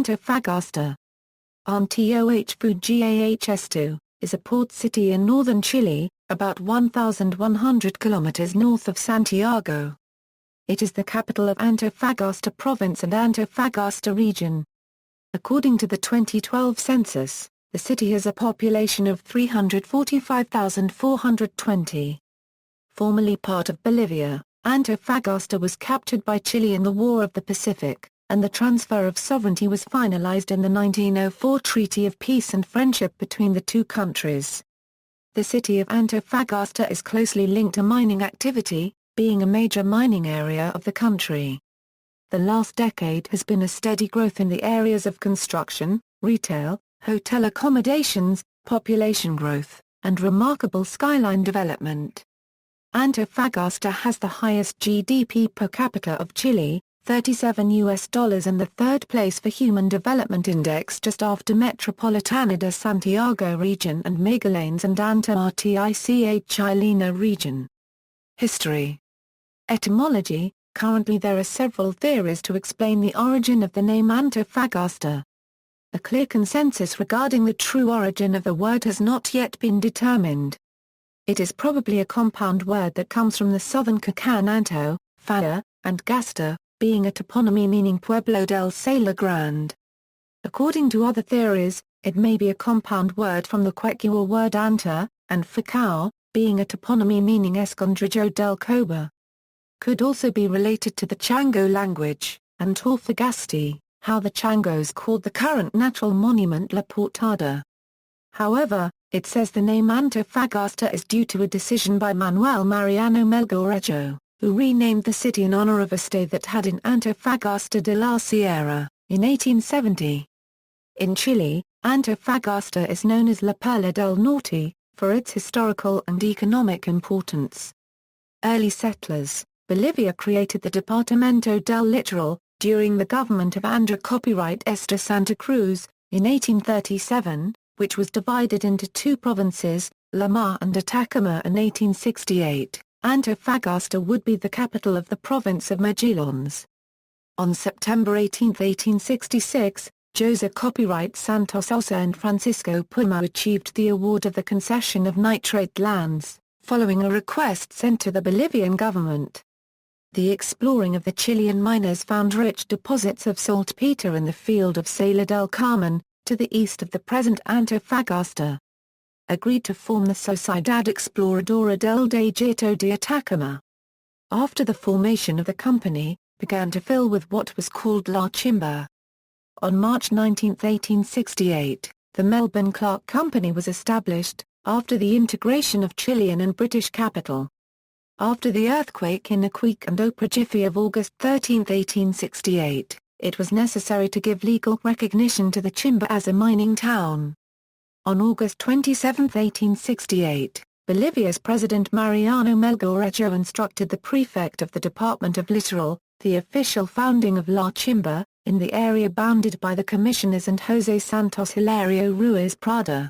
Antofagasta. Ahn-TOH-fuh-GAHS-tuh is a port city in northern Chile, about 1,100 kilometers north of Santiago. It is the capital of Antofagasta province and Antofagasta region. According to the 2012 census, the city has a population of 345,420. Formerly part of Bolivia, Antofagasta was captured by Chile in the War of the Pacific, and the transfer of sovereignty was finalized in the 1904 Treaty of Peace and Friendship between the two countries. The city of Antofagasta is closely linked to mining activity, being a major mining area of the country. The last decade has been a steady growth in the areas of construction, retail, hotel accommodations, population growth, and remarkable skyline development. Antofagasta has the highest GDP per capita of Chile, $37, and the third place for Human Development Index just after Metropolitana de Santiago region and Magallanes and Antofagasta Chilena region. History. Etymology. Currently there are several theories to explain the origin of the name Antofagasta. A clear consensus regarding the true origin of the word has not yet been determined. It is probably a compound word that comes from the southern Kaka'n Anto, Faya, and Gasta, being a toponymy meaning Pueblo del Salar Grande. According to other theories, it may be a compound word from the Quechua word anta, and facao, being a toponymy meaning Escondrijo del Coba. Could also be related to the Chango language, Antofagasta, how the Changos called the current natural monument La Portada. However, it says the name Antofagasta is due to a decision by Manuel Mariano Melgarejo, who renamed the city in honor of a stay that had in Antofagasta de la Sierra, in 1870. In Chile, Antofagasta is known as La Perla del Norte, for its historical and economic importance. Early settlers, Bolivia created the Departamento del Litoral, during the government of Andrés Copyright Santa Cruz, in 1837, which was divided into two provinces, La Mar and Atacama in 1868. Antofagasta would be the capital of the province of Magallanes. On September 18, 1866, José Copyright Santos Alsa and Francisco Puma achieved the award of the concession of nitrate lands, following a request sent to the Bolivian government. The exploring of the Chilean miners found rich deposits of saltpeter in the field of Salar del Carmen, to the east of the present Antofagasta. Agreed to form the Sociedad Exploradora del Desierto de Atacama. After the formation of the company, began to fill with what was called La Chimba. On March 19, 1868, the Melbourne Clark Company was established, after the integration of Chilean and British capital. After the earthquake in Iquique and Oprah of August 13, 1868, it was necessary to give legal recognition to the Chimba as a mining town. On August 27, 1868, Bolivia's President Mariano Melgarejo instructed the prefect of the Department of Litoral, the official founding of La Chimba, in the area bounded by the commissioners and José Santos Hilario Ruiz Prada.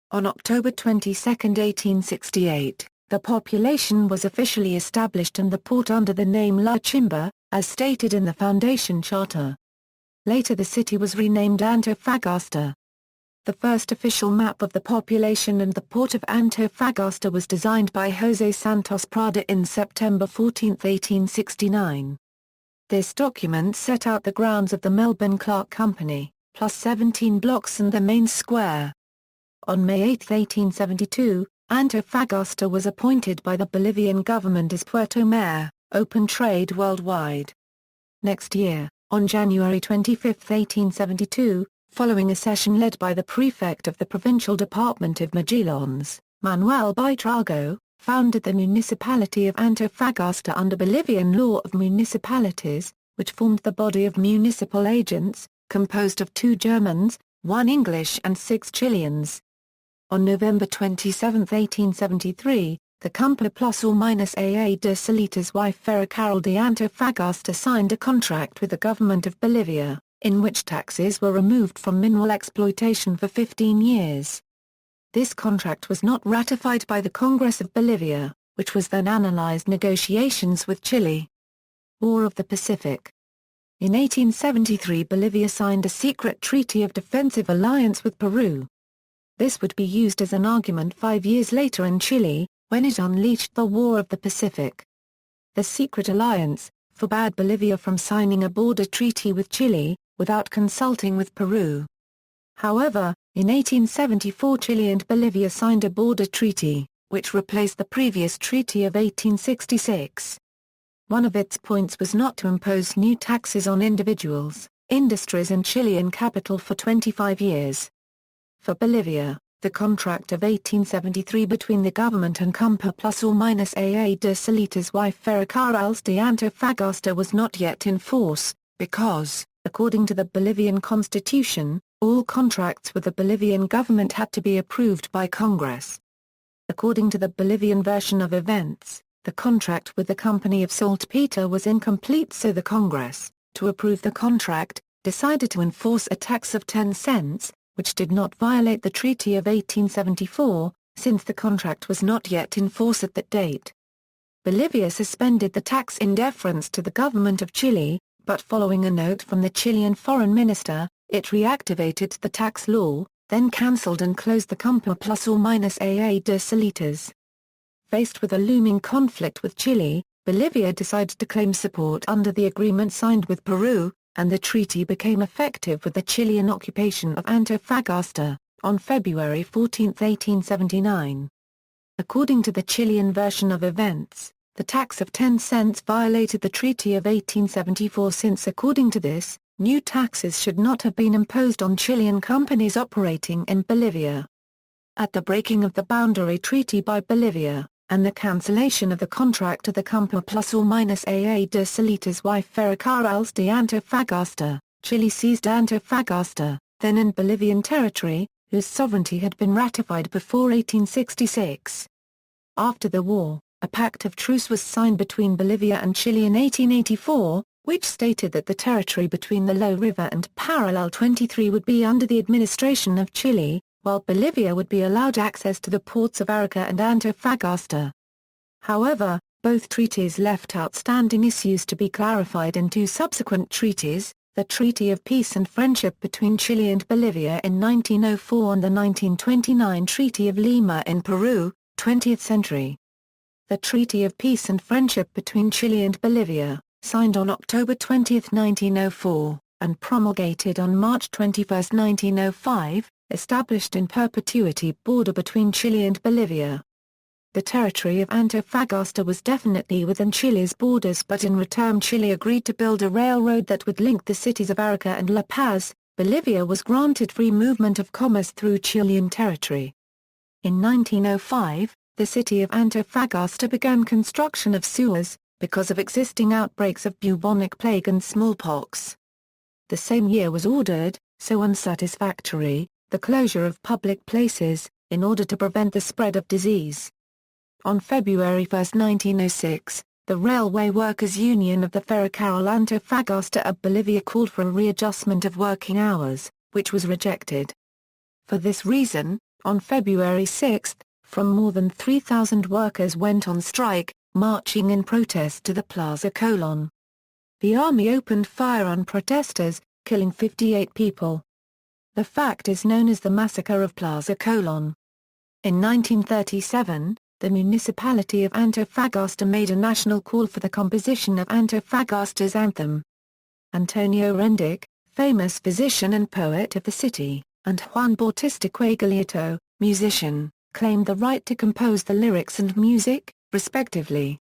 On October 22, 1868, the population was officially established and the port under the name La Chimba, as stated in the foundation charter. Later the city was renamed Antofagasta. The first official map of the population and the port of Antofagasta was designed by José Santos Prada in September 14, 1869. This document set out the grounds of the Melbourne Clark Company, plus 17 blocks and the main square. On May 8, 1872, Antofagasta was appointed by the Bolivian government as Puerto Mayor, open trade worldwide. Next year, on January 25, 1872, following a session led by the prefect of the Provincial Department of Magallanes, Manuel Buitrago, founded the municipality of Antofagasta under Bolivian law of municipalities, which formed the body of municipal agents, composed of 2 Germans, 1 English and 6 Chileans. On November 27, 1873, the Campo plus or minus A.A. de Solita's wife Vera Carol de Antofagasta signed a contract with the government of Bolivia, in which taxes were removed from mineral exploitation for 15 years. This contract was not ratified by the Congress of Bolivia, which was then analyzed negotiations with Chile. War of the Pacific. In 1873 Bolivia signed a secret treaty of defensive alliance with Peru. This would be used as an argument 5 years later in Chile, when it unleashed the War of the Pacific. The secret alliance forbade Bolivia from signing a border treaty with Chile, without consulting with Peru. However, in 1874 Chile and Bolivia signed a border treaty, which replaced the previous treaty of 1866. One of its points was not to impose new taxes on individuals, industries and Chilean capital for 25 years. For Bolivia, the contract of 1873 between the government and Compa ± de Salitas y Ferrocarriles de Antofagasta was not yet in force, because, according to the Bolivian constitution, all contracts with the Bolivian government had to be approved by Congress. According to the Bolivian version of events, the contract with the Company of Saltpeter was incomplete, so the Congress, to approve the contract, decided to enforce a tax of 10 cents, which did not violate the Treaty of 1874, since the contract was not yet in force at that date. Bolivia suspended the tax in deference to the government of Chile, but following a note from the Chilean foreign minister, it reactivated the tax law, then cancelled and closed the Compa ± de Salitas. Faced with a looming conflict with Chile, Bolivia decided to claim support under the agreement signed with Peru, and the treaty became effective with the Chilean occupation of Antofagasta, on February 14, 1879. According to the Chilean version of events, the tax of 10 cents violated the Treaty of 1874 since according to this, new taxes should not have been imposed on Chilean companies operating in Bolivia. At the breaking of the boundary treaty by Bolivia, and the cancellation of the contract to the Compa ± de Salitas y Ferrocarriles de Antofagasta, Chile seized Antofagasta, then in Bolivian territory, whose sovereignty had been ratified before 1866. After the war, a pact of truce was signed between Bolivia and Chile in 1884, which stated that the territory between the Low River and Parallel 23 would be under the administration of Chile, while Bolivia would be allowed access to the ports of Arica and Antofagasta. However, both treaties left outstanding issues to be clarified in two subsequent treaties, the Treaty of Peace and Friendship between Chile and Bolivia in 1904 and the 1929 Treaty of Lima in Peru, 20th century. The Treaty of Peace and Friendship between Chile and Bolivia, signed on October 20, 1904, and promulgated on March 21, 1905, established in perpetuity border between Chile and Bolivia. The territory of Antofagasta was definitely within Chile's borders, but in return Chile agreed to build a railroad that would link the cities of Arica and La Paz. Bolivia was granted free movement of commerce through Chilean territory. In 1905, the city of Antofagasta began construction of sewers, because of existing outbreaks of bubonic plague and smallpox. The same year was ordered, so unsatisfactory, the closure of public places, in order to prevent the spread of disease. On February 1, 1906, the Railway Workers' Union of the Ferrocarril Antofagasta of Bolivia called for a readjustment of working hours, which was rejected. For this reason, on February 6, from more than 3,000 workers went on strike, marching in protest to the Plaza Colón. The army opened fire on protesters, killing 58 people. The fact is known as the Massacre of Plaza Colón. In 1937, the municipality of Antofagasta made a national call for the composition of Antofagasta's anthem. Antonio Rendick, famous physician and poet of the city, and Juan Bautista Quagliato, musician, claimed the right to compose the lyrics and music, respectively.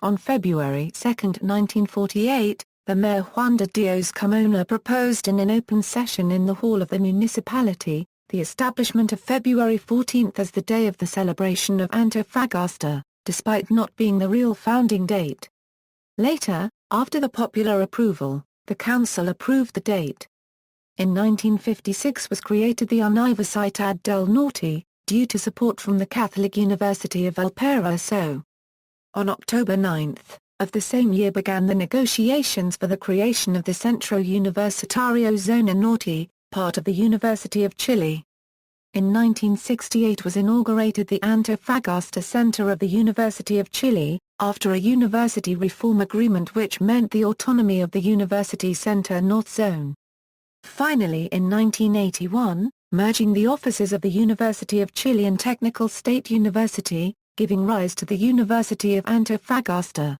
On February 2, 1948, the mayor Juan de Dios Carmona proposed in an open session in the hall of the municipality, the establishment of February 14 as the day of the celebration of Antofagasta, despite not being the real founding date. Later, after the popular approval, the council approved the date. In 1956 was created the Universidad del Norte, due to support from the Catholic University of Valparaíso. On October 9 of the same year began the negotiations for the creation of the Centro Universitario Zona Norte, part of the University of Chile. In 1968 was inaugurated the Antofagasta Center of the University of Chile, after a university reform agreement which meant the autonomy of the University Center North Zone. Finally in 1981, merging the offices of the University of Chile and Technical State University, giving rise to the University of Antofagasta.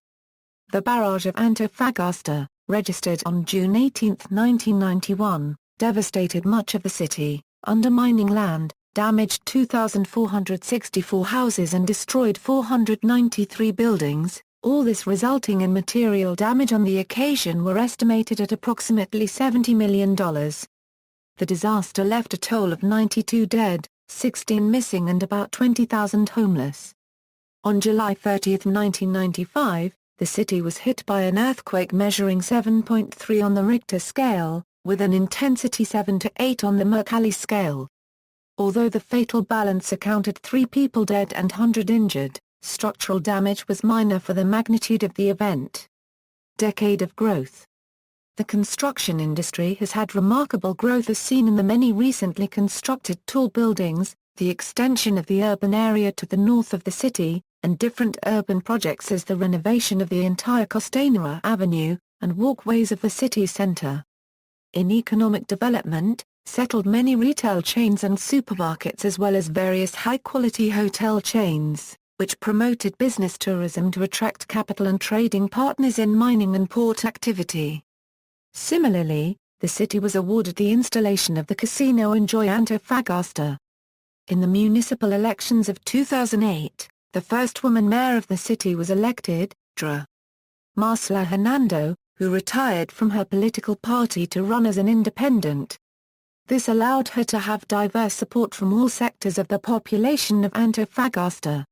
The barrage of Antofagasta, registered on June 18, 1991, devastated much of the city, undermining land, damaged 2,464 houses and destroyed 493 buildings, all this resulting in material damage on the occasion were estimated at approximately $70 million. The disaster left a toll of 92 dead, 16 missing and about 20,000 homeless. On July 30, 1995, the city was hit by an earthquake measuring 7.3 on the Richter scale, with an intensity 7 to 8 on the Mercalli scale. Although the fatal balance accounted 3 people dead and 100 injured, structural damage was minor for the magnitude of the event. Decade of growth. The construction industry has had remarkable growth as seen in the many recently constructed tall buildings, the extension of the urban area to the north of the city, and different urban projects as the renovation of the entire Costanera Avenue, and walkways of the city center. In economic development, settled many retail chains and supermarkets as well as various high-quality hotel chains, which promoted business tourism to attract capital and trading partners in mining and port activity. Similarly, the city was awarded the installation of the Casino Enjoy Antofagasta. In the municipal elections of 2008, the first woman mayor of the city was elected, Dra. Marcela Hernando, who retired from her political party to run as an independent. This allowed her to have diverse support from all sectors of the population of Antofagasta.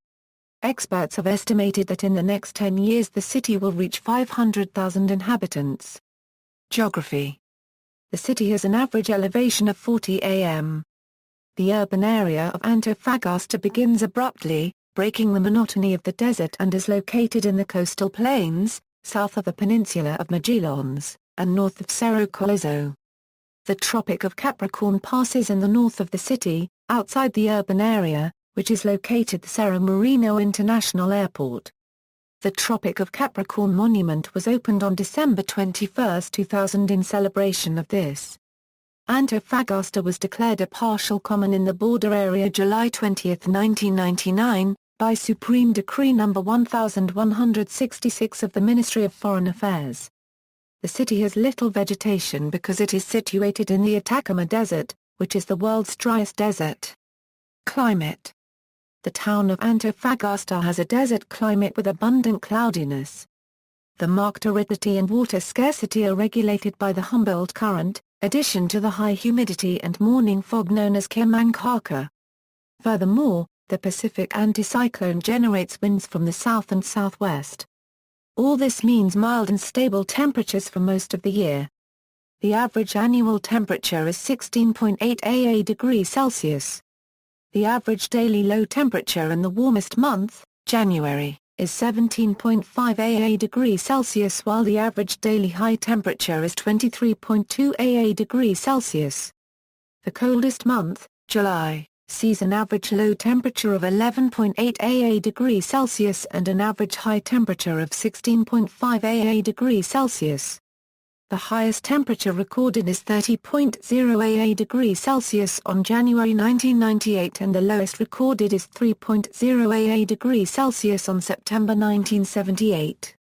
Experts have estimated that in the next 10 years the city will reach 500,000 inhabitants. Geography. The city has an average elevation of 40 am. The urban area of Antofagasta begins abruptly, breaking the monotony of the desert and is located in the coastal plains, south of the peninsula of Magallanes, and north of Cerro Coloso. The Tropic of Capricorn passes in the north of the city, outside the urban area, which is located the Cerro Moreno International Airport. The Tropic of Capricorn Monument was opened on December 21, 2000 in celebration of this. Antofagasta was declared a partial commune in the border area July 20, 1999, by Supreme Decree No. 1166 of the Ministry of Foreign Affairs. The city has little vegetation because it is situated in the Atacama Desert, which is the world's driest desert. Climate. The town of Antofagasta has a desert climate with abundant cloudiness. The marked aridity and water scarcity are regulated by the Humboldt Current, addition to the high humidity and morning fog known as Kemancaca. Furthermore, the Pacific anticyclone generates winds from the south and southwest. All this means mild and stable temperatures for most of the year. The average annual temperature is 16.8 degrees Celsius. The average daily low temperature in the warmest month, January, is 17.5 degrees Celsius while the average daily high temperature is 23.2 degrees Celsius. The coldest month, July, sees an average low temperature of 11.8 degrees Celsius and an average high temperature of 16.5 degrees Celsius. The highest temperature recorded is 30.0 degrees Celsius on January 1998 and the lowest recorded is 3.0 degrees Celsius on September 1978.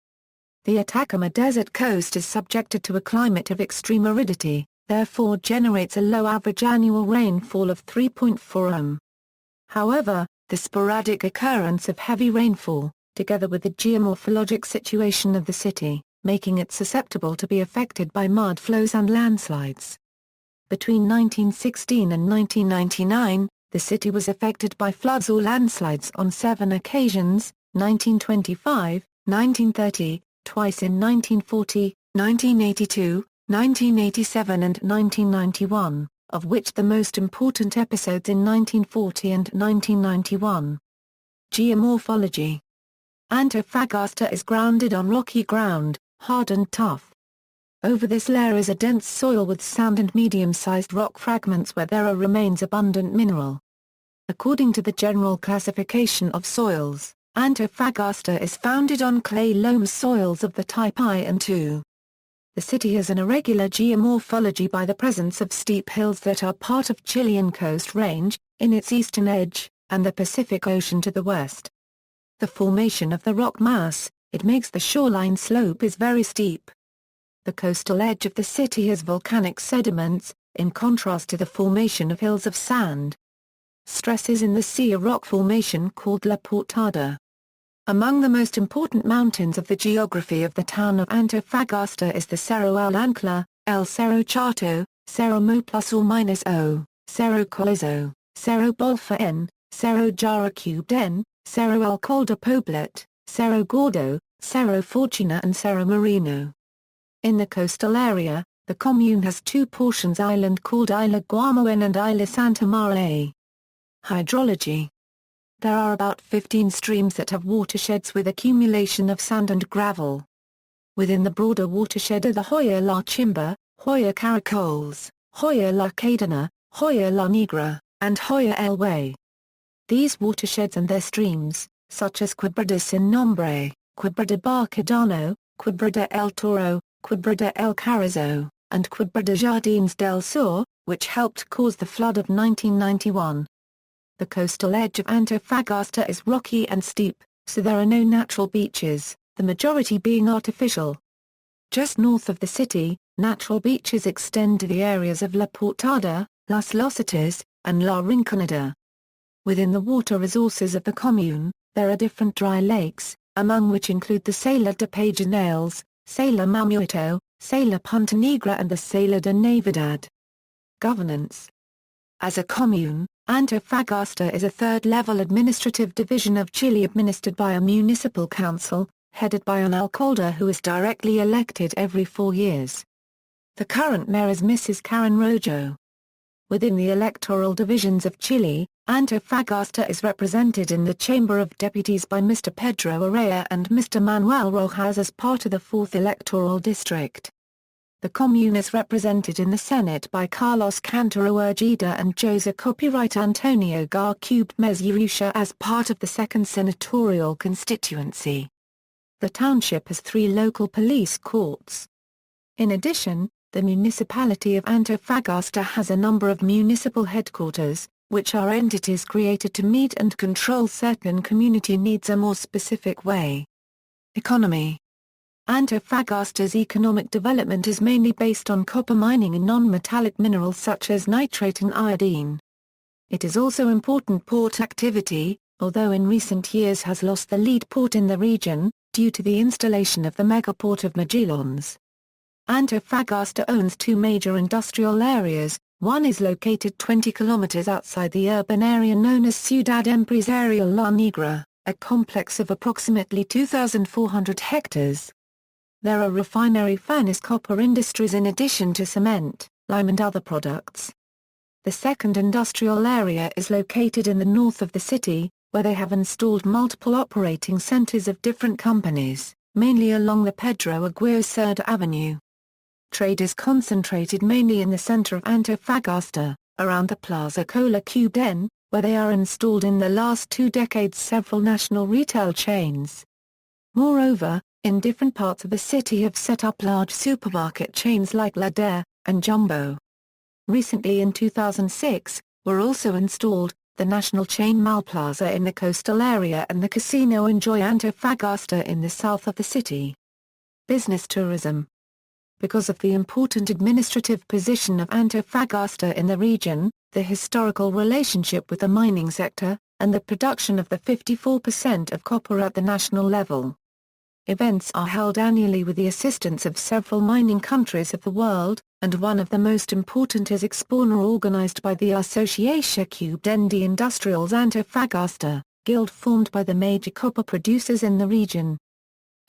The Atacama Desert coast is subjected to a climate of extreme aridity, therefore generates a low average annual rainfall of 3.4 mm. However, the sporadic occurrence of heavy rainfall, together with the geomorphologic situation of the city, making it susceptible to be affected by mud flows and landslides. Between 1916 and 1999, the city was affected by floods or landslides on 7 occasions, 1925, 1930, twice in 1940, 1982, 1987 and 1991, of which the most important episodes in 1940 and 1991. Geomorphology. Antofagasta is grounded on rocky ground, hard and tough. Over this layer is a dense soil with sand and medium-sized rock fragments where there remains abundant mineral. According to the general classification of soils, Antofagasta is founded on clay loam soils of the type ahn-TOH-fuh. The city has an irregular geomorphology by the presence of steep hills that are part of Chilean Coast Range, in its eastern edge, and the Pacific Ocean to the west. The formation of the rock mass, it makes the shoreline slope is very steep. The coastal edge of the city has volcanic sediments, in contrast to the formation of hills of sand. Stress is in the sea a rock formation called La Portada. Among the most important mountains of the geography of the town of Antofagasta is the Cerro El Ancla, El Cerro Chato, Cerro Mo plus or minus O, Cerro Colizo, Cerro Bolfén, Cerro Jaracuben, Cerro El Calda Poblet, Cerro Gordo, Cerro Fortuna and Cerro Marino. In the coastal area, the commune has two portions island called Isla Guamoen and Isla Santa Maria. Hydrology. There are about 15 streams that have watersheds with accumulation of sand and gravel. Within the broader watershed are the Hoya La Chimba, Hoya Caracoles, Hoya La Cadena, Hoya La Negra, and Hoya El Way. These watersheds and their streams, such as Quebrada Sin Nombre, Quebrada Barcadano, Quebrada El Toro, Quebrada El Carrizo, and Quebrada Jardines del Sur, which helped cause the flood of 1991. The coastal edge of Antofagasta is rocky and steep, so there are no natural beaches, the majority being artificial. Just north of the city, natural beaches extend to the areas of La Portada, Las Losetas, and La Rinconada. Within the water resources of the commune, there are different dry lakes, among which include the Salar de Paginales, Salar Mamuito, Salar Punta Negra and the Salar de Navidad. Governance. As a commune, Antofagasta is a third-level administrative division of Chile administered by a municipal council, headed by an alcalde who is directly elected every 4 years. The current mayor is Mrs. Karen Rojo. Within the electoral divisions of Chile, Antofagasta is represented in the Chamber of Deputies by Mr. Pedro Araya and Mr. Manuel Rojas as part of the 4th electoral district. The commune is represented in the Senate by Carlos Cantero Urgida and Jose Copyright Antonio Garcubes Urrutia as part of the 2nd senatorial constituency. The township has 3 local police courts. In addition, the municipality of Antofagasta has a number of municipal headquarters, which are entities created to meet and control certain community needs a more specific way. Economy. Antofagasta's economic development is mainly based on copper mining and non-metallic minerals such as nitrate and iodine. It is also important port activity, although in recent years has lost the lead port in the region, due to the installation of the megaport of Magallanes. Antofagasta owns 2 major industrial areas. One is located 20 kilometers outside the urban area known as Ciudad Empresarial La Negra, a complex of approximately 2,400 hectares. There are refinery furnace copper industries in addition to cement, lime and other products. The second industrial area is located in the north of the city, where they have installed multiple operating centers of different companies, mainly along the Pedro Aguirre Cerda Avenue. Trade is concentrated mainly in the center of Antofagasta, around the Plaza Colacubén, where they are installed in the last 2 decades several national retail chains. Moreover, in different parts of the city have set up large supermarket chains like Ladera and Jumbo. Recently in 2006, were also installed, the national chain Malplaza in the coastal area and the Casino Enjoy Antofagasta in the south of the city. Business tourism. Because of the important administrative position of Antofagasta in the region, the historical relationship with the mining sector, and the production of the 54% of copper at the national level. Events are held annually with the assistance of several mining countries of the world, and one of the most important is Exponer organized by the Associación de Industriales Antofagasta, guild formed by the major copper producers in the region.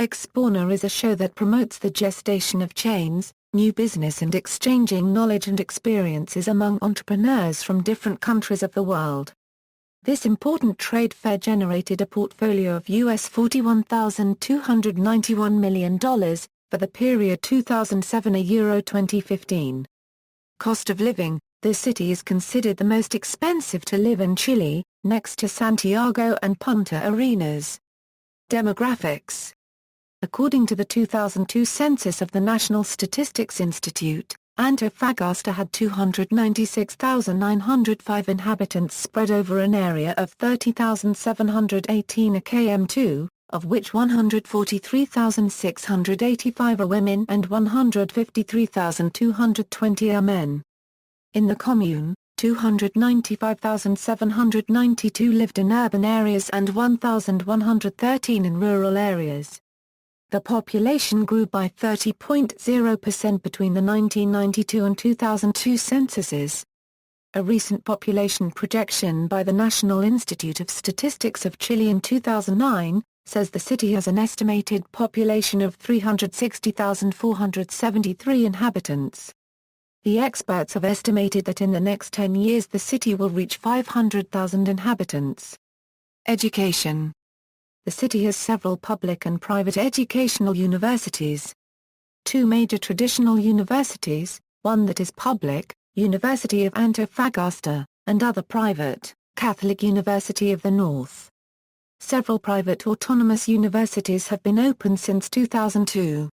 Exponer is a show that promotes the gestation of chains, new business and exchanging knowledge and experiences among entrepreneurs from different countries of the world. This important trade fair generated a portfolio of US $41,291 million, for the period 2007–2015. Cost of living. The city is considered the most expensive to live in Chile, next to Santiago and Punta Arenas. Demographics. According to the 2002 census of the National Statistics Institute, Antofagasta had 296,905 inhabitants spread over an area of 30,718 km2, of which 143,685 are women and 153,220 are men. In the commune, 295,792 lived in urban areas and 1,113 in rural areas. The population grew by 30.0% between the 1992 and 2002 censuses. A recent population projection by the National Institute of Statistics of Chile in 2009, says the city has an estimated population of 360,473 inhabitants. The experts have estimated that in the next 10 years the city will reach 500,000 inhabitants. Education. The city has several public and private educational universities. Two major traditional universities, one that is public, University of Antofagasta, and other private, Catholic University of the North. Several private autonomous universities have been opened since 2002.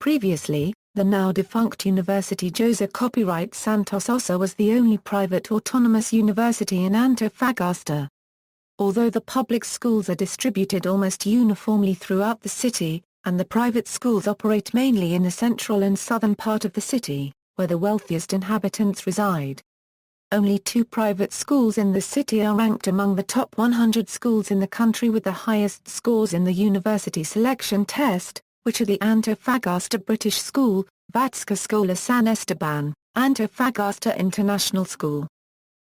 Previously, the now-defunct University José Copyright Santos Ossa was the only private autonomous university in Antofagasta. Although the public schools are distributed almost uniformly throughout the city, and the private schools operate mainly in the central and southern part of the city, where the wealthiest inhabitants reside. Only two private schools in the city are ranked among the top 100 schools in the country with the highest scores in the university selection test, which are the Antofagasta British School, Vatska Scola San Esteban, Antofagasta International School.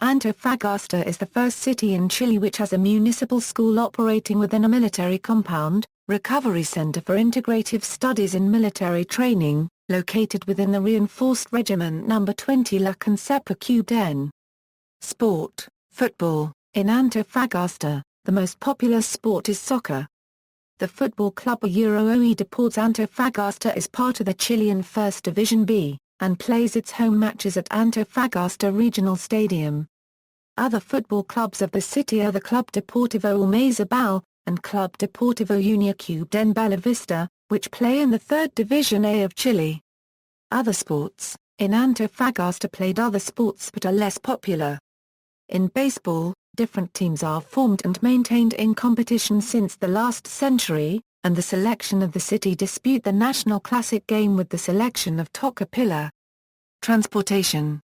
Antofagasta is the first city in Chile which has a municipal school operating within a military compound, Recovery Center for Integrative Studies in Military Training, located within the reinforced Regiment No. 20 La Concepa Cubden. Sport, football. In Antofagasta, the most popular sport is soccer. The football club OE Deportes Antofagasta is part of the Chilean First Division B, and plays its home matches at Antofagasta Regional Stadium. Other football clubs of the city are the Club Deportivo Ormaizabal, and Club Deportivo Unia Cubden Bellavista, which play in the 3rd Division A of Chile. Other sports. In Antofagasta played other sports but are less popular. In baseball, different teams are formed and maintained in competition since the last century, and the selection of the city dispute the national classic game with the selection of Tocopilla. Transportation.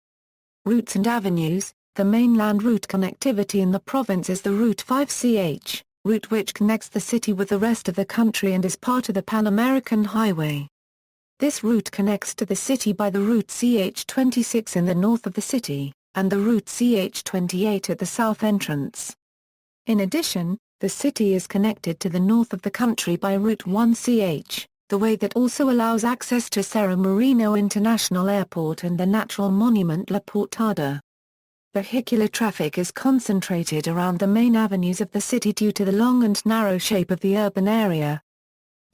Routes and avenues. The mainland route connectivity in the province is the Route 5CH, route which connects the city with the rest of the country and is part of the Pan-American Highway. This route connects to the city by the Route CH26 in the north of the city, and the Route CH28 at the south entrance. In addition, the city is connected to the north of the country by Route 1CH, the way that also allows access to Cerro Moreno International Airport and the natural monument La Portada. Vehicular traffic is concentrated around the main avenues of the city due to the long and narrow shape of the urban area.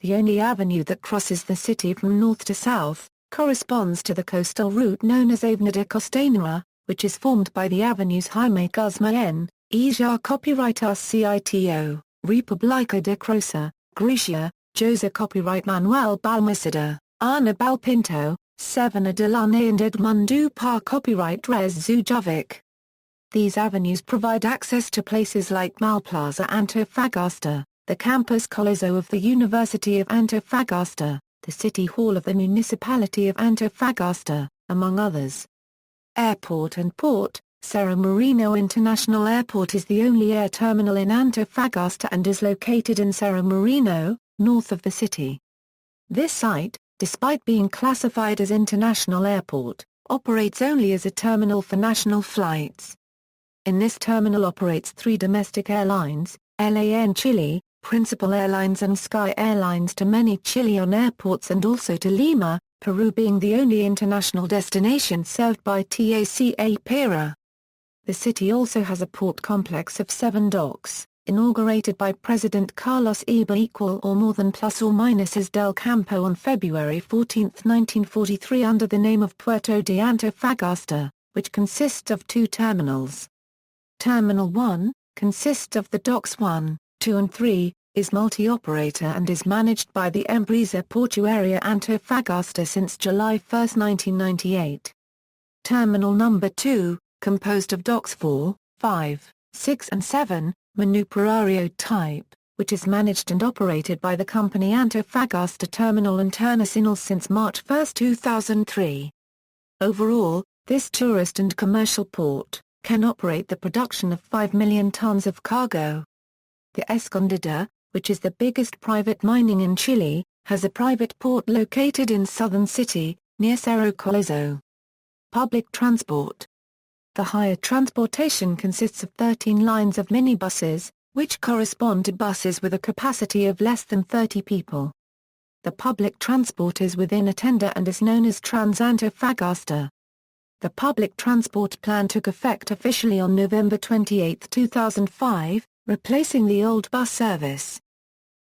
The only avenue that crosses the city from north to south, corresponds to the coastal route known as Avenida Costanera, which is formed by the avenues Jaime Guzmán, Ija Copyright Cito, República de Crosa, Grecia, José Copyright Manuel Balmaceda, Ana Balpinto, Severa de Lane and Edmundo Par Copyright Res Zujovic. These avenues provide access to places like Malplaza Antofagasta, the Campus Coloso of the University of Antofagasta, the City Hall of the Municipality of Antofagasta, among others. Airport and port. Cerro Moreno International Airport is the only air terminal in Antofagasta and is located in Cerro Moreno, north of the city. This site, despite being classified as international airport, operates only as a terminal for national flights. In this terminal operates 3 domestic airlines, LAN Chile, Principal Airlines and Sky Airlines to many Chilean airports and also to Lima, Peru being the only international destination served by TACA Pira. The city also has a port complex of 7 docks, inaugurated by President Carlos Eba or more than plus or minus as del Campo on February 14, 1943 under the name of Puerto de Antofagasta, which consists of 2 terminals. Terminal 1, consists of the docks 1, 2 and 3, is multi-operator and is managed by the Empresa Portuaria Antofagasta since July 1, 1998. Terminal Number 2, composed of docks 4, 5, 6 and 7, Manupurario type, which is managed and operated by the company Antofagasta Terminal Internacional since March 1, 2003. Overall, this tourist and commercial port can operate the production of 5 million tons of cargo. The Escondida, which is the biggest private mining in Chile, has a private port located in southern city, near Cerro Coloso. Public transport. The hire transportation consists of 13 lines of minibuses, which correspond to buses with a capacity of less than 30 people. The public transport is within a tender and is known as Trans-Antofagasta. The public transport plan took effect officially on November 28, 2005, replacing the old bus service.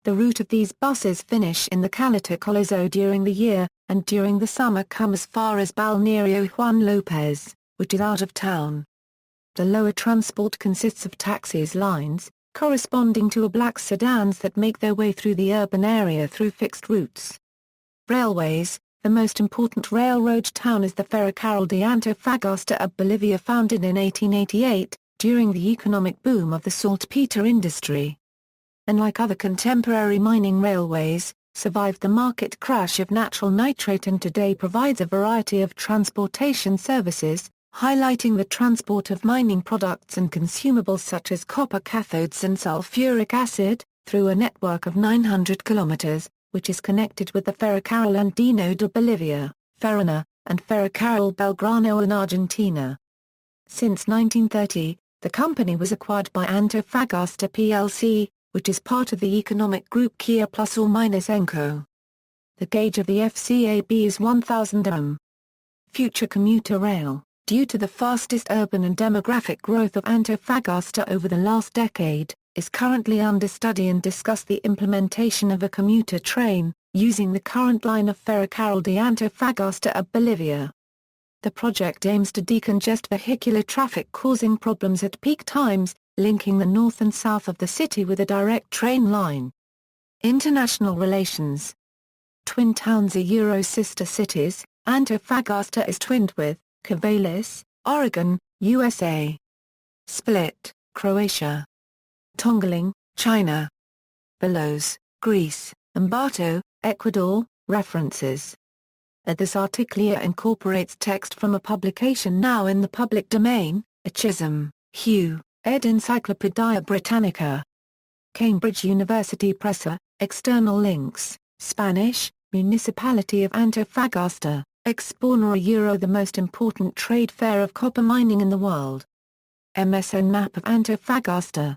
The route of these buses finish in the Caleta Coloso during the year, and during the summer come as far as Balneario Juan Lopez, which is out of town. The lower transport consists of taxis lines, corresponding to black sedans that make their way through the urban area through fixed routes. Railways. The most important railroad town is the Ferrocarril de Antofagasta of Bolivia, founded in 1888, during the economic boom of the saltpeter industry. Unlike other contemporary mining railways, survived the market crash of natural nitrate and today provides a variety of transportation services, highlighting the transport of mining products and consumables such as copper cathodes and sulfuric acid, through a network of 900 kilometers, which is connected with the Ferrocarril Andino de Bolivia, Ferrana, and Ferrocarril Belgrano in Argentina. Since 1930, the company was acquired by Antofagasta plc, which is part of the economic group Kia plus or minus Enco. The gauge of the FCAB is 1000 ohm. Future commuter rail. Due to the fastest urban and demographic growth of Antofagasta over the last decade, is currently under study and discuss the implementation of a commuter train, using the current line of Ferrocarril de Antofagasta of Bolivia. The project aims to decongest vehicular traffic causing problems at peak times, linking the north and south of the city with a direct train line. International relations. Twin towns are sister cities. Antofagasta is twinned with Corvallis, Oregon, USA. Split, Croatia. Tongling, China. Belos, Greece, Ambato, Ecuador. References. This article incorporates text from a publication now in the public domain, Chisholm-Hugh, ed. Encyclopædia Britannica. Cambridge University Press. External links, Spanish, Municipality of Antofagasta, Exponer the most important trade fair of copper mining in the world. MSN map of Antofagasta.